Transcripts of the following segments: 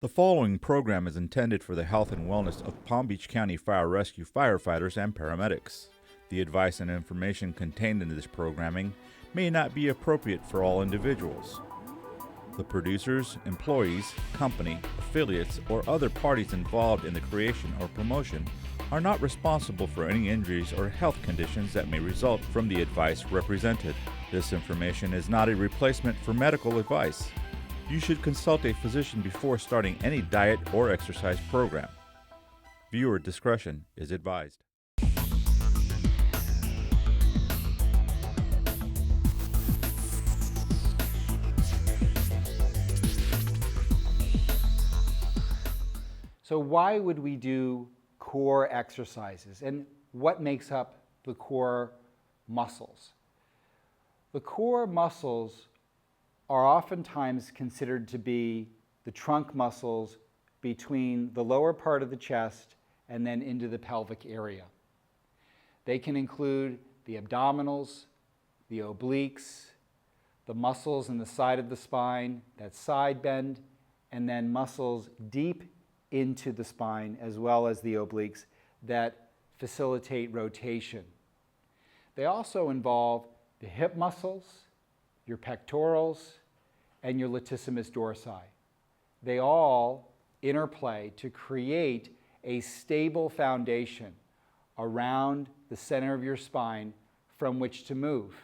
The following program is intended for the health and wellness of Palm Beach County Fire Rescue firefighters and paramedics. The advice and information contained in this programming may not be appropriate for all individuals. The producers, employees, company, affiliates, or other parties involved in the creation or promotion are not responsible for any injuries or health conditions that may result from the advice represented. This information is not a replacement for medical advice. You should consult a physician before starting any diet or exercise program. Viewer discretion is advised. So why would we do core exercises, and what makes up the core muscles? The core muscles are oftentimes considered to be the trunk muscles between the lower part of the chest and then into the pelvic area. They can include the abdominals, the obliques, the muscles in the side of the spine, that side bend, and then muscles deep into the spine as well as the obliques that facilitate rotation. They also involve the hip muscles, your pectorals, and your latissimus dorsi. They all interplay to create a stable foundation around the center of your spine from which to move.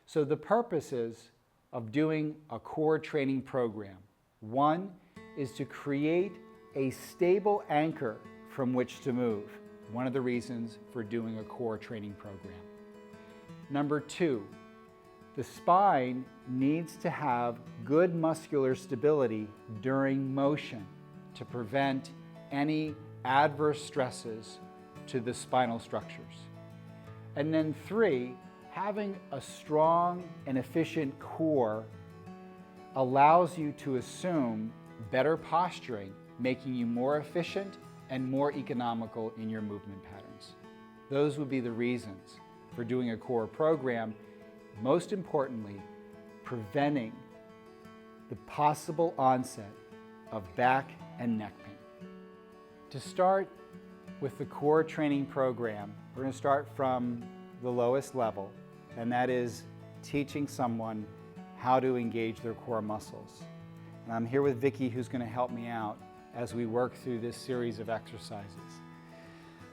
So the purposes of doing a core training program, one is to create a stable anchor from which to move. One of the reasons for doing a core training program. Number two, the spine needs to have good muscular stability during motion to prevent any adverse stresses to the spinal structures. And then three, having a strong and efficient core allows you to assume better posturing, making you more efficient and more economical in your movement patterns. Those would be the reasons for doing a core program. Most importantly, preventing the possible onset of back and neck pain. To start with the core training program, we're going to start from the lowest level, and that is teaching someone how to engage their core muscles. And I'm here with Vicki, who's going to help me out as we work through this series of exercises.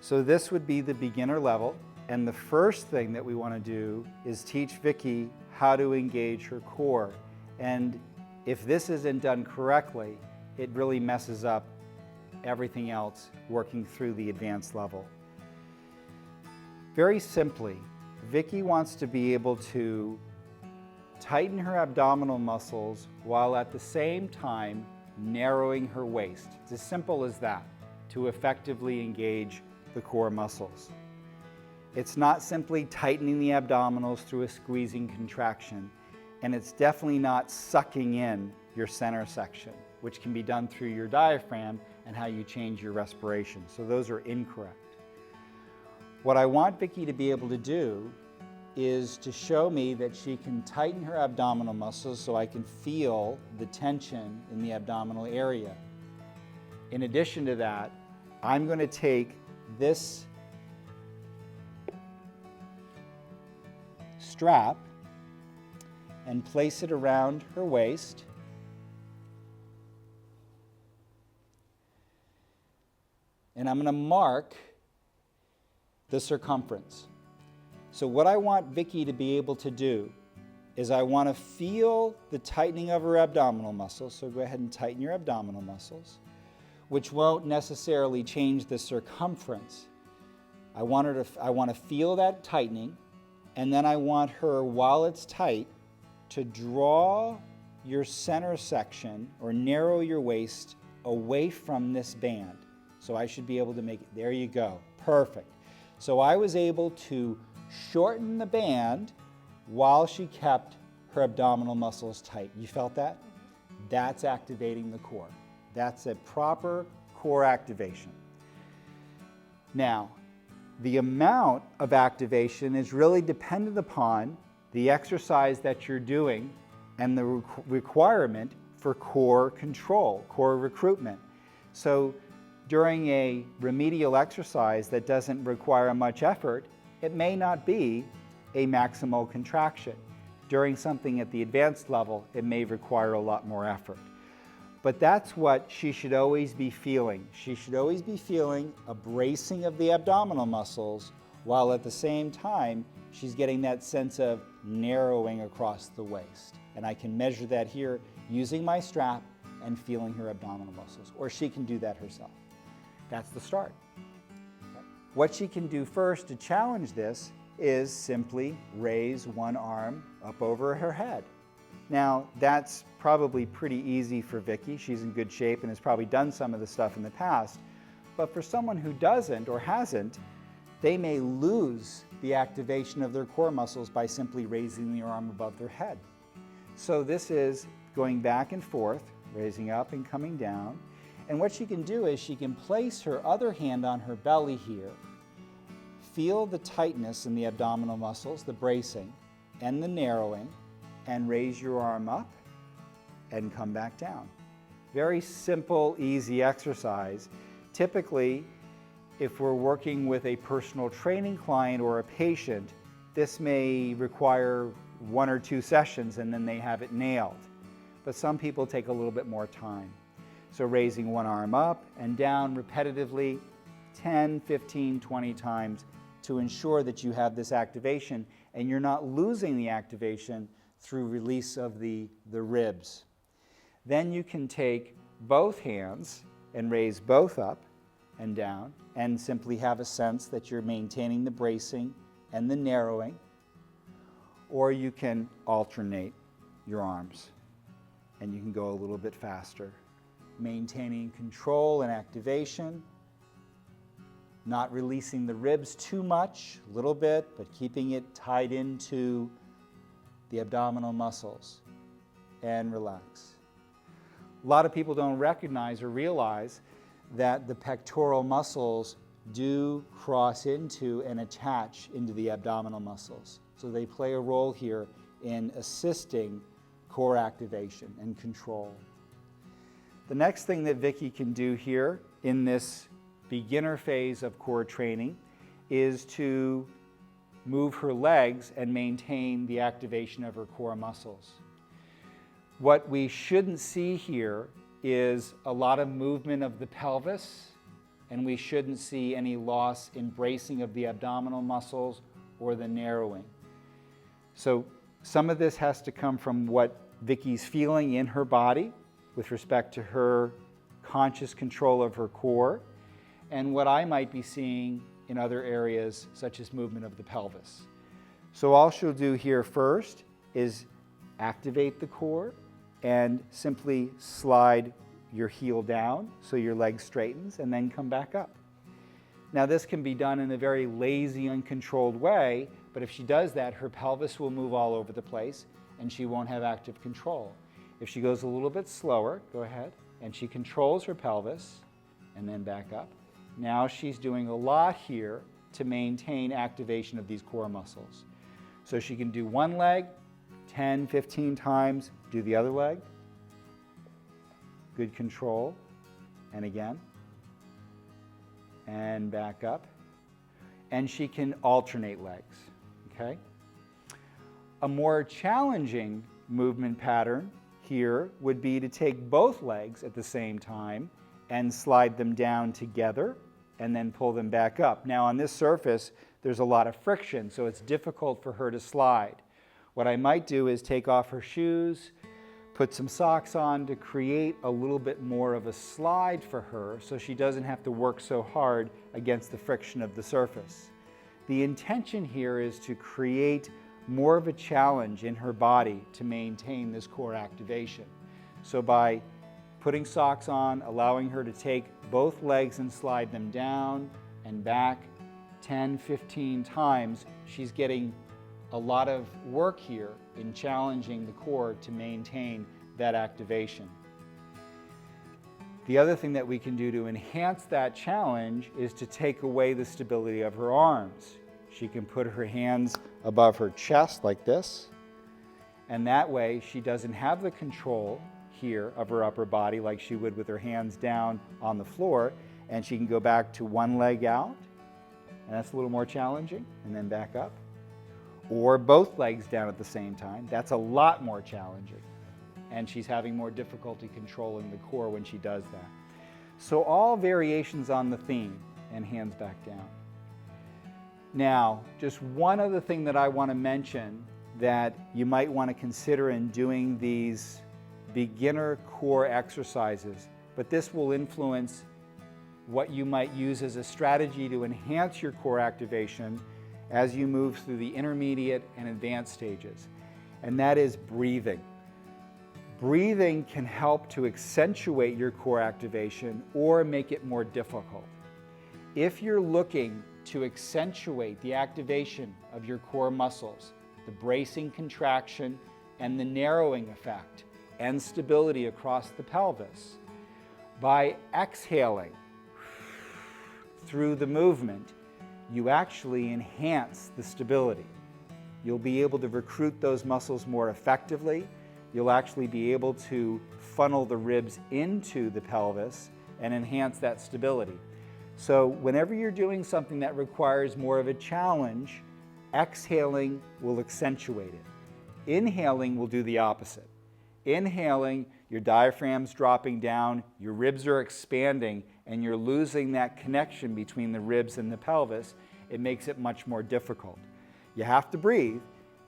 So this would be the beginner level. And the first thing that we want to do is teach Vicki how to engage her core. And if this isn't done correctly, it really messes up everything else working through the advanced level. Very simply, Vicki wants to be able to tighten her abdominal muscles while at the same time narrowing her waist. It's as simple as that, to effectively engage the core muscles. It's not simply tightening the abdominals through a squeezing contraction, and it's definitely not sucking in your center section, which can be done through your diaphragm and how you change your respiration. So those are incorrect. What I want Vicki to be able to do is to show me that she can tighten her abdominal muscles so I can feel the tension in the abdominal area. In addition to that, I'm going to take this strap and place it around her waist. And I'm going to mark the circumference. So what I want Vicki to be able to do is I want to feel the tightening of her abdominal muscles. So go ahead and tighten your abdominal muscles, which won't necessarily change the circumference. I want to feel that tightening. And then I want her, while it's tight, to draw your center section or narrow your waist away from this band. So I should be able to make it. There you go. Perfect. So I was able to shorten the band while she kept her abdominal muscles tight. You felt that? That's activating the core. That's a proper core activation. Now, the amount of activation is really dependent upon the exercise that you're doing and the requirement for core control, core recruitment. So during a remedial exercise that doesn't require much effort, it may not be a maximal contraction. During something at the advanced level, it may require a lot more effort. But that's what she should always be feeling. She should always be feeling a bracing of the abdominal muscles, while at the same time, she's getting that sense of narrowing across the waist. And I can measure that here using my strap and feeling her abdominal muscles, or she can do that herself. That's the start. What she can do first to challenge this is simply raise one arm up over her head. Now, that's probably pretty easy for Vicki. She's in good shape and has probably done some of the stuff in the past. But for someone who doesn't or hasn't, they may lose the activation of their core muscles by simply raising the arm above their head. So this is going back and forth, raising up and coming down. And what she can do is she can place her other hand on her belly here, feel the tightness in the abdominal muscles, the bracing and the narrowing, and raise your arm up and come back down. Very simple, easy exercise. Typically, if we're working with a personal training client or a patient, this may require 1 or 2 sessions and then they have it nailed. But some people take a little bit more time. So raising one arm up and down repetitively 10, 15, 20 times to ensure that you have this activation and you're not losing the activation through release of the ribs. Then you can take both hands and raise both up and down and simply have a sense that you're maintaining the bracing and the narrowing. Or you can alternate your arms and you can go a little bit faster, maintaining control and activation, not releasing the ribs too much, a little bit, but keeping it tied into the abdominal muscles, and relax. A lot of people don't recognize or realize that the pectoral muscles do cross into and attach into the abdominal muscles. So they play a role here in assisting core activation and control. The next thing that Vicki can do here in this beginner phase of core training is to move her legs and maintain the activation of her core muscles. What we shouldn't see here is a lot of movement of the pelvis, and we shouldn't see any loss in bracing of the abdominal muscles or the narrowing. So some of this has to come from what Vicki's feeling in her body with respect to her conscious control of her core, and what I might be seeing in other areas such as movement of the pelvis. So all she'll do here first is activate the core and simply slide your heel down so your leg straightens and then come back up. Now this can be done in a very lazy, uncontrolled way, but if she does that, her pelvis will move all over the place and she won't have active control. If she goes a little bit slower, go ahead, and she controls her pelvis and then back up. Now she's doing a lot here to maintain activation of these core muscles. So she can do one leg 10, 15 times, do the other leg. Good control. And again. And back up. And she can alternate legs. Okay? A more challenging movement pattern here would be to take both legs at the same time and slide them down together and then pull them back up. Now on this surface, there's a lot of friction, so it's difficult for her to slide. What I might do is take off her shoes, put some socks on to create a little bit more of a slide for her so she doesn't have to work so hard against the friction of the surface. The intention here is to create more of a challenge in her body to maintain this core activation. So by putting socks on, allowing her to take both legs and slide them down and back 10, 15 times, she's getting a lot of work here in challenging the core to maintain that activation. The other thing that we can do to enhance that challenge is to take away the stability of her arms. She can put her hands above her chest like this, and that way she doesn't have the control here of her upper body like she would with her hands down on the floor, and she can go back to one leg out, and that's a little more challenging, and then back up. Or both legs down at the same time. That's a lot more challenging, and she's having more difficulty controlling the core when she does that. So all variations on the theme, and hands back down. Now, just one other thing that I want to mention that you might want to consider in doing these beginner core exercises, but this will influence what you might use as a strategy to enhance your core activation as you move through the intermediate and advanced stages, and that is breathing. Breathing can help to accentuate your core activation or make it more difficult. If you're looking to accentuate the activation of your core muscles, the bracing contraction and the narrowing effect and stability across the pelvis, by exhaling through the movement, you actually enhance the stability. You'll be able to recruit those muscles more effectively. You'll actually be able to funnel the ribs into the pelvis and enhance that stability. So whenever you're doing something that requires more of a challenge, exhaling will accentuate it. Inhaling will do the opposite. Inhaling, your diaphragm's dropping down, your ribs are expanding, and you're losing that connection between the ribs and the pelvis. It makes it much more difficult. You have to breathe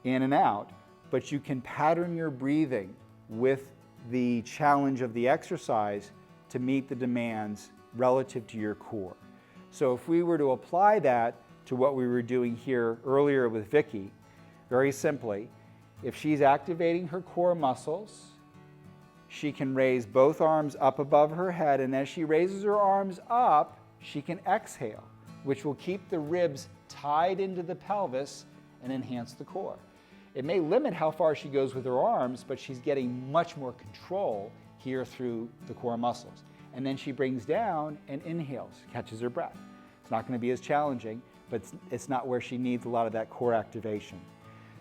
in and out, but you can pattern your breathing with the challenge of the exercise to meet the demands relative to your core. So if we were to apply that to what we were doing here earlier with Vicky, very simply, if she's activating her core muscles, she can raise both arms up above her head, and as she raises her arms up, she can exhale, which will keep the ribs tied into the pelvis and enhance the core. It may limit how far she goes with her arms, but she's getting much more control here through the core muscles. And then she brings down and inhales, catches her breath. It's not going to be as challenging, but it's not where she needs a lot of that core activation.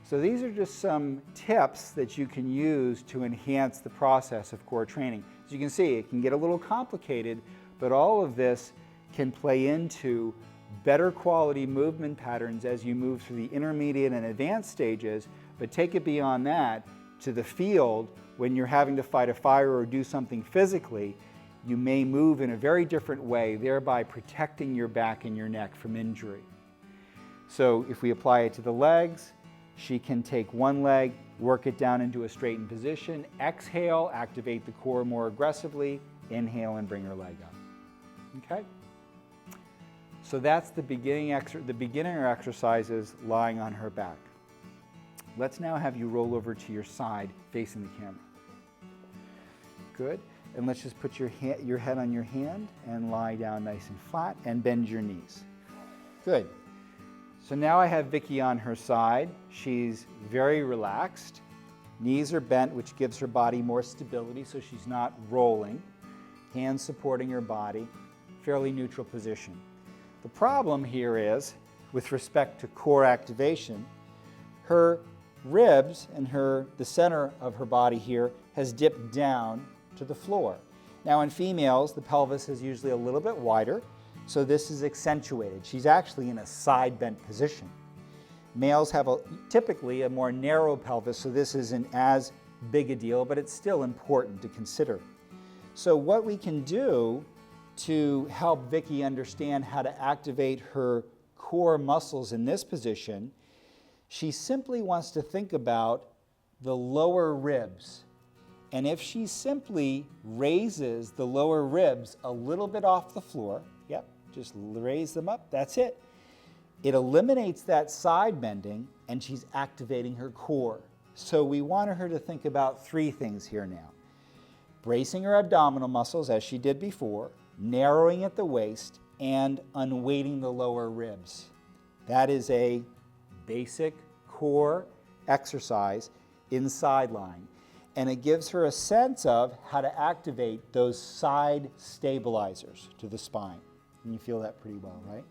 So these are just some tips that you can use to enhance the process of core training. As you can see, it can get a little complicated, but all of this can play into better quality movement patterns as you move through the intermediate and advanced stages, but take it beyond that to the field when you're having to fight a fire or do something physically. You may move in a very different way, thereby protecting your back and your neck from injury. So if we apply it to the legs, she can take one leg, work it down into a straightened position, exhale, activate the core more aggressively, inhale and bring her leg up. Okay? So that's the beginner exercises lying on her back. Let's now have you roll over to your side facing the camera. Good. And let's just put your head on your hand and lie down nice and flat and bend your knees. Good. So now I have Vicky on her side. She's very relaxed. Knees are bent, which gives her body more stability so she's not rolling. Hands supporting her body. Fairly neutral position. The problem here is, with respect to core activation, her ribs and the center of her body here has dipped down to the floor. Now in females, the pelvis is usually a little bit wider, so this is accentuated. She's actually in a side bent position. Males have typically a more narrow pelvis, so this isn't as big a deal, but it's still important to consider. So what we can do to help Vicky understand how to activate her core muscles in this position, she simply wants to think about the lower ribs. And if she simply raises the lower ribs a little bit off the floor, yep, just raise them up, that's it. It eliminates that side bending and she's activating her core. So we want her to think about three things here now. Bracing her abdominal muscles as she did before, narrowing at the waist, and unweighting the lower ribs. That is a basic core exercise in side lying. And it gives her a sense of how to activate those side stabilizers to the spine. And you feel that pretty well, right?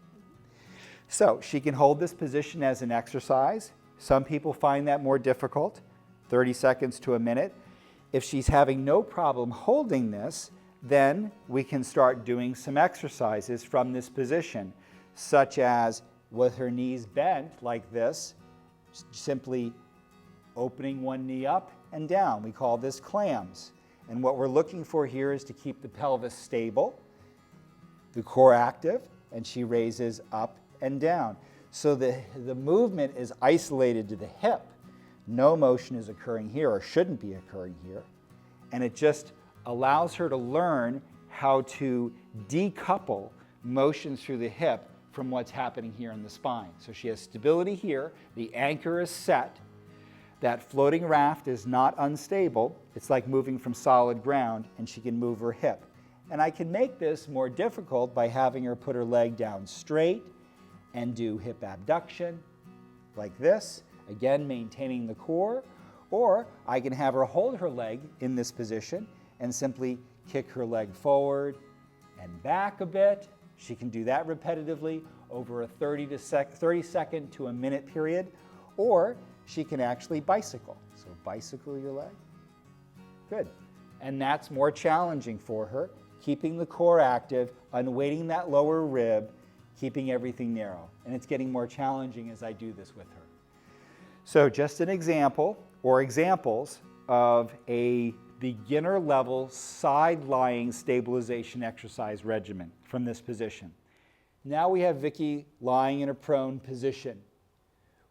So she can hold this position as an exercise. Some people find that more difficult, 30 seconds to a minute. If she's having no problem holding this, then we can start doing some exercises from this position, such as with her knees bent like this, simply opening one knee up and down. We call this clams. And what we're looking for here is to keep the pelvis stable, the core active, and she raises up and down. So the movement is isolated to the hip. No motion is occurring here, or shouldn't be occurring here. And it just allows her to learn how to decouple motion through the hip from what's happening here in the spine. So she has stability here, the anchor is set, that floating raft is not unstable, it's like moving from solid ground, and she can move her hip. And I can make this more difficult by having her put her leg down straight and do hip abduction like this, again maintaining the core, or I can have her hold her leg in this position and simply kick her leg forward and back a bit. She can do that repetitively over a 30 second to a minute period, or she can actually bicycle. So bicycle your leg. Good. And that's more challenging for her, keeping the core active, unweighting that lower rib, keeping everything narrow. And it's getting more challenging as I do this with her. So just an example, or examples, of a beginner level side lying stabilization exercise regimen from this position. Now we have Vicky lying in a prone position.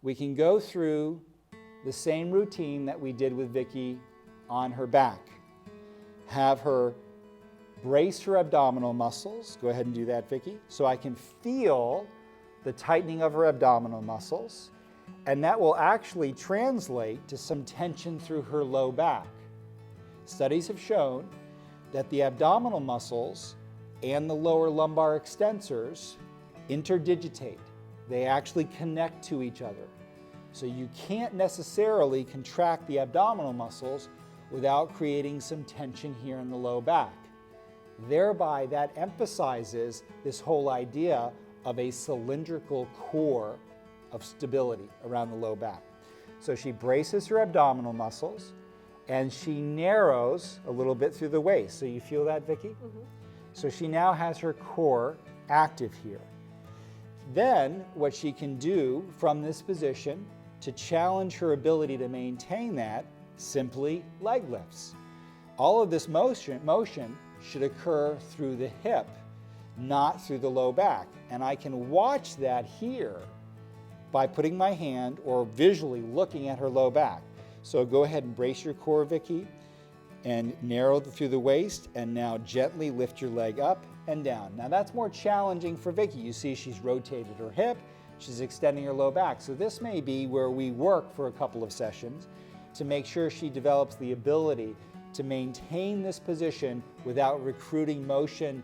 We can go through the same routine that we did with Vicky on her back. Have her brace her abdominal muscles. Go ahead and do that, Vicky. So I can feel the tightening of her abdominal muscles, and that will actually translate to some tension through her low back. Studies have shown that the abdominal muscles and the lower lumbar extensors interdigitate. They actually connect to each other. So you can't necessarily contract the abdominal muscles without creating some tension here in the low back. Thereby, that emphasizes this whole idea of a cylindrical core of stability around the low back. So she braces her abdominal muscles and she narrows a little bit through the waist. So you feel that, Vicky? Mm-hmm. So she now has her core active here. Then what she can do from this position to challenge her ability to maintain that, simply leg lifts. All of this motion should occur through the hip, not through the low back. And I can watch that here by putting my hand or visually looking at her low back. So go ahead and brace your core, Vicky, and narrow through the waist, and now gently lift your leg up and down. Now that's more challenging for Vicky. You see she's rotated her hip, she's extending her low back. So this may be where we work for a couple of sessions to make sure she develops the ability to maintain this position without recruiting motion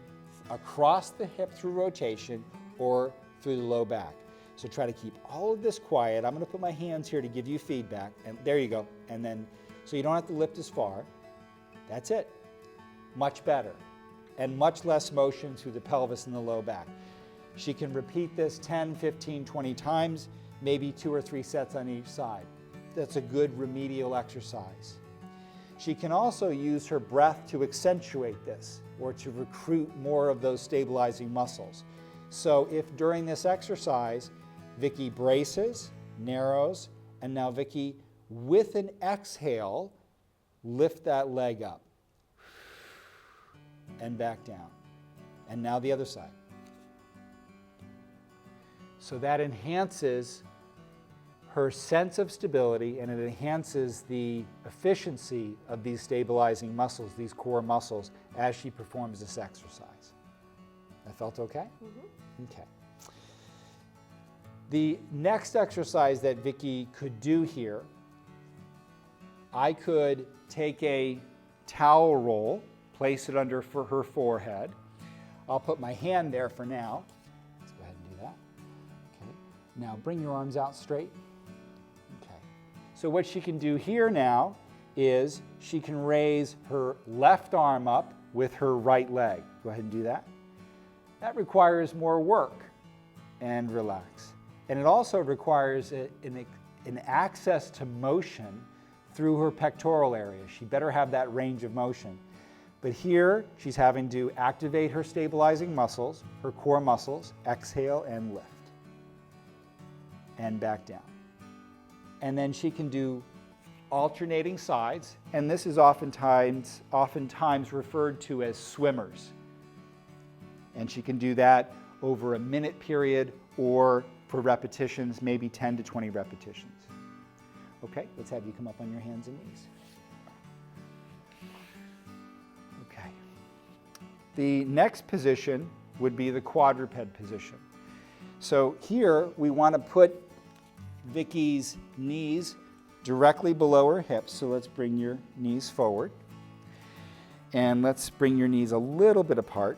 across the hip through rotation or through the low back. So try to keep all of this quiet. I'm going to put my hands here to give you feedback. And there you go. And then, so you don't have to lift as far. That's it. Much better. And much less motion through the pelvis and the low back. She can repeat this 10, 15, 20 times, maybe 2 or 3 sets on each side. That's a good remedial exercise. She can also use her breath to accentuate this or to recruit more of those stabilizing muscles. So if during this exercise, Vicky braces, narrows, and now Vicky, with an exhale, lift that leg up and back down. And now the other side. So that enhances her sense of stability, and it enhances the efficiency of these stabilizing muscles, these core muscles, as she performs this exercise. That felt okay? Mm-hmm. Okay. The next exercise that Vicky could do here, I could take a towel roll, place it under for her forehead. I'll put my hand there for now. Let's go ahead and do that. Okay. Now bring your arms out straight. Okay. So what she can do here now is she can raise her left arm up with her right leg. Go ahead and do that. That requires more work, and relax. And it also requires an access to motion through her pectoral area. She better have that range of motion. But here, she's having to activate her stabilizing muscles, her core muscles, exhale and lift. And back down. And then she can do alternating sides, and this is oftentimes referred to as swimmers. And she can do that over a minute period or for repetitions, maybe 10 to 20 repetitions. Okay, let's have you come up on your hands and knees. Okay. The next position would be the quadruped position. So here we want to put Vicky's knees directly below her hips. So let's bring your knees forward. And let's bring your knees a little bit apart.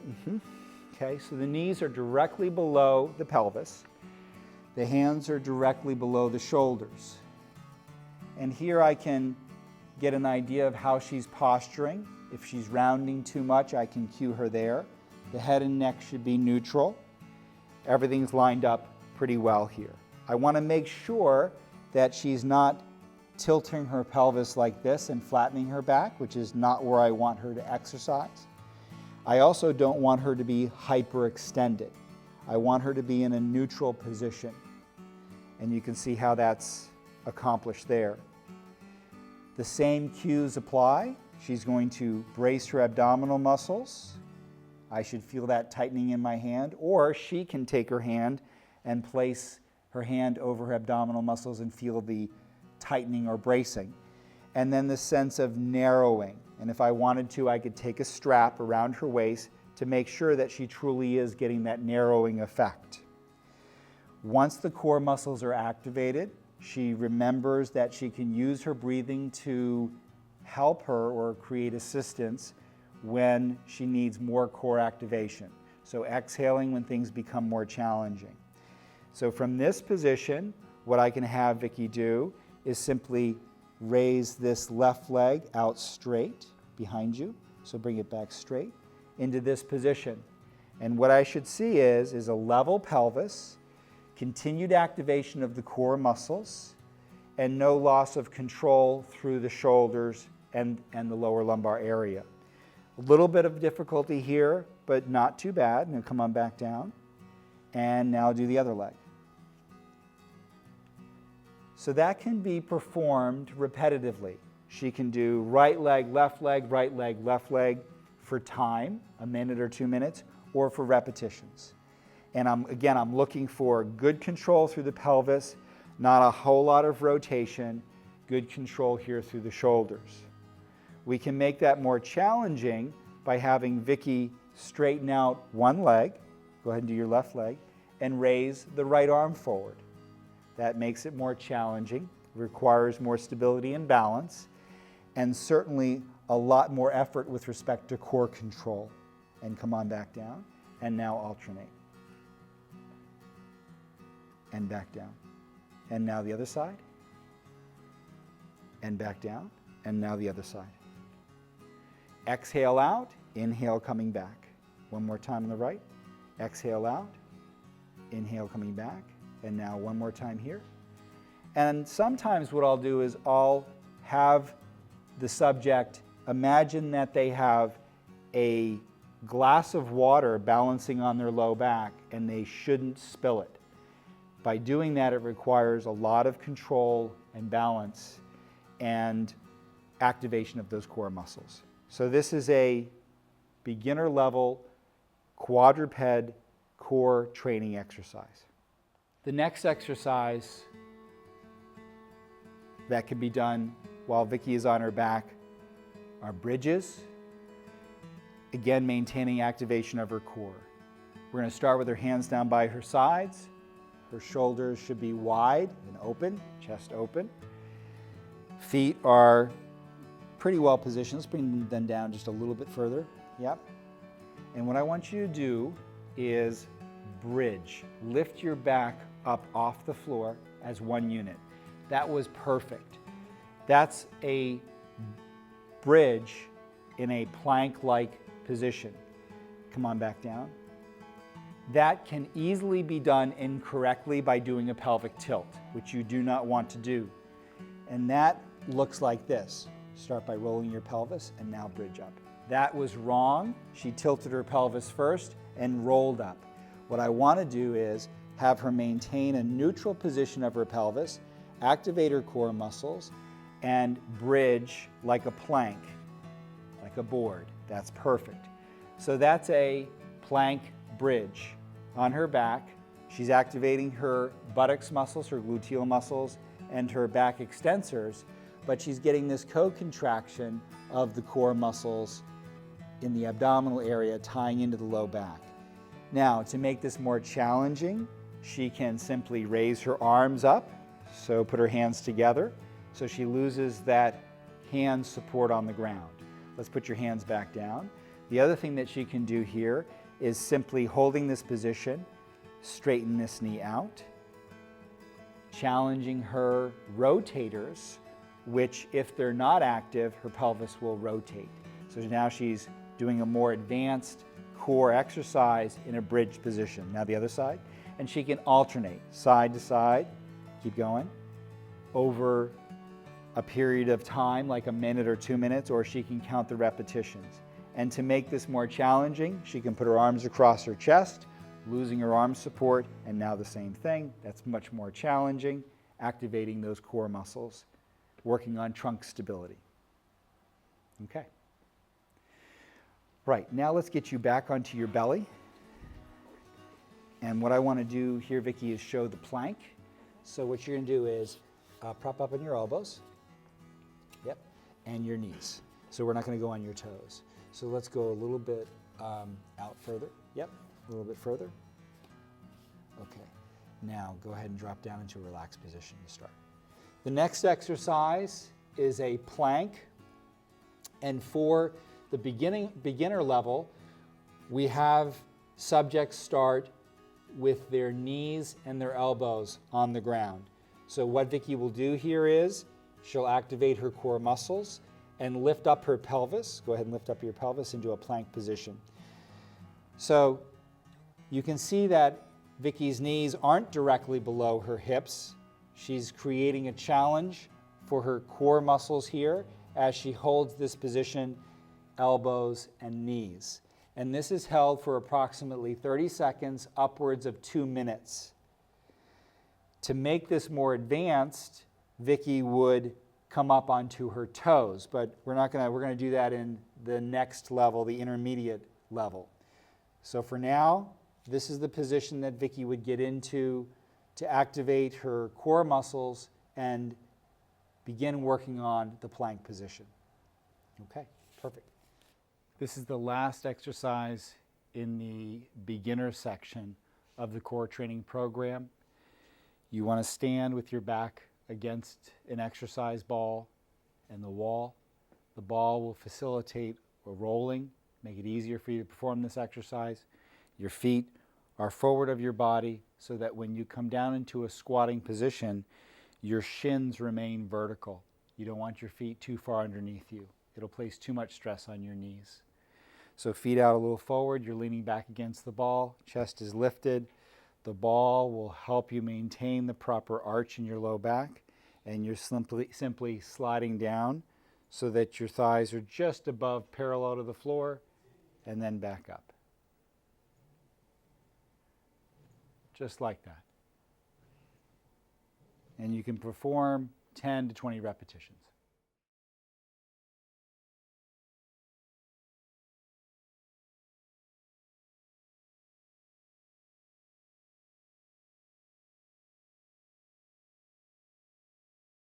Okay, so the knees are directly below the pelvis. The hands are directly below the shoulders. And here I can get an idea of how she's posturing. If she's rounding too much, I can cue her there. The head and neck should be neutral. Everything's lined up pretty well here. I want to make sure that she's not tilting her pelvis like this and flattening her back, which is not where I want her to exercise. I also don't want her to be hyperextended. I want her to be in a neutral position. And you can see how that's accomplished there. The same cues apply. She's going to brace her abdominal muscles. I should feel that tightening in my hand, or she can take her hand and place her hand over her abdominal muscles and feel the tightening or bracing. And then the sense of narrowing. And if I wanted to, I could take a strap around her waist to make sure that she truly is getting that narrowing effect. Once the core muscles are activated, she remembers that she can use her breathing to help her or create assistance when she needs more core activation. So exhaling when things become more challenging. So from this position, what I can have Vicky do is simply raise this left leg out straight behind you. So bring it back straight into this position. And what I should see is a level pelvis, continued activation of the core muscles, and no loss of control through the shoulders and the lower lumbar area. A little bit of difficulty here, but not too bad. Now come on back down. And now do the other leg. So that can be performed repetitively. She can do right leg, left leg, left leg for time, a minute or 2 minutes, or for repetitions. And I'm looking for good control through the pelvis, not a whole lot of rotation, good control here through the shoulders. We can make that more challenging by having Vicky straighten out one leg, go ahead and do your left leg, and raise the right arm forward. That makes it more challenging, requires more stability and balance, and certainly a lot more effort with respect to core control. And come on back down, and now alternate. And back down. And now the other side. And back down, and now the other side. Exhale out, inhale coming back. One more time on the right. Exhale out, inhale coming back. And now one more time here. And sometimes what I'll do is I'll have the subject imagine that they have a glass of water balancing on their low back and they shouldn't spill it. By doing that, it requires a lot of control and balance and activation of those core muscles. So this is a beginner level quadruped core training exercise. The next exercise that can be done while Vicky is on her back are bridges. Again, maintaining activation of her core. We're going to start with her hands down by her sides. Her shoulders should be wide and open, chest open. Feet are pretty well positioned. Let's bring them down just a little bit further. Yep. And what I want you to do is bridge. Lift your back up off the floor as one unit. That was perfect. That's a bridge in a plank-like position. Come on back down. That can easily be done incorrectly by doing a pelvic tilt, which you do not want to do. And that looks like this. Start by rolling your pelvis and now bridge up. That was wrong. She tilted her pelvis first and rolled up. What I want to do is have her maintain a neutral position of her pelvis, activate her core muscles, and bridge like a plank, like a board. That's perfect. So that's a plank bridge. On her back, she's activating her buttocks muscles, her gluteal muscles, and her back extensors, but she's getting this co-contraction of the core muscles in the abdominal area tying into the low back. Now, to make this more challenging, she can simply raise her arms up, so put her hands together, so she loses that hand support on the ground. Let's put your hands back down. The other thing that she can do here is simply holding this position, straighten this knee out, challenging her rotators, which if they're not active, her pelvis will rotate. So now she's doing a more advanced core exercise in a bridge position. Now the other side. And she can alternate side to side, keep going, over a period of time, like a minute or 2 minutes, or she can count the repetitions. And to make this more challenging, she can put her arms across her chest, losing her arm support, and now the same thing. That's much more challenging, activating those core muscles, working on trunk stability. Okay. Right, now let's get you back onto your belly. And what I want to do here, Vicki, is show the plank. So what you're going to do is prop up on your elbows. Yep, and your knees. So we're not going to go on your toes. So let's go a little bit out further. Yep, a little bit further. Okay, now go ahead and drop down into a relaxed position to start. The next exercise is a plank. And for the beginner level, we have subjects start with their knees and their elbows on the ground. So what Vicki will do here is she'll activate her core muscles and lift up her pelvis. Go ahead and lift up your pelvis into a plank position. So you can see that Vicki's knees aren't directly below her hips. She's creating a challenge for her core muscles here as she holds this position, elbows and knees. And this is held for approximately 30 seconds, upwards of 2 minutes. To make this more advanced, Vicki would come up onto her toes, but we're going to do that in the next level, the intermediate level. So for now, this is the position that Vicki would get into to activate her core muscles and begin working on the plank position. Okay, perfect. This is the last exercise in the beginner section of the core training program. You want to stand with your back against an exercise ball and the wall. The ball will facilitate a rolling, make it easier for you to perform this exercise. Your feet are forward of your body so that when you come down into a squatting position, your shins remain vertical. You don't want your feet too far underneath you. It'll place too much stress on your knees. So feet out a little forward, you're leaning back against the ball, chest is lifted. The ball will help you maintain the proper arch in your low back, and you're simply sliding down so that your thighs are just above parallel to the floor, and then back up. Just like that. And you can perform 10 to 20 repetitions.